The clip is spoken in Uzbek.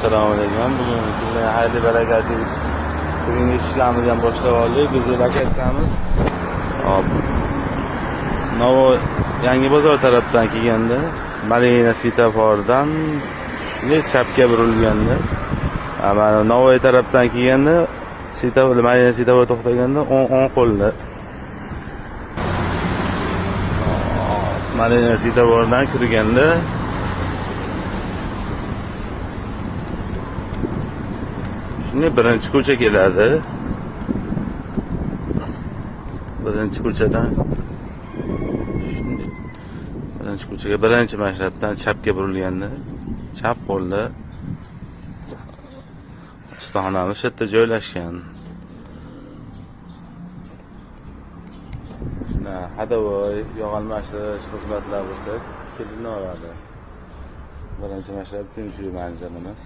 assalomu alaykum. Bugun kunlar xayrli barakatli. Bugungi ishlarimizni ham boshlab oldik. Biz lokatsiyamiz hop Navoiy Yangi bozor tarafdan kelganda, Malina svetofordan shunday chapga burilganda, mana Navoiy tarafdan kelganda, svetofor Malina svetofor to'xtaganda o'ng qo'lda. Malina svetofordan kirganda shunday birinchi ko'cha keladi. Birinchi ko'chadan birinchi ko'chaga birinchi mashratdan chapga burilganda, chap qo'lda ustaxonamiz shu yerda joylashgan. Shuna hadovoy yog'olmashlash xizmatlar bo'lsa, kelinib oladi. Birinchi mashrat uchinchi manzilimiz.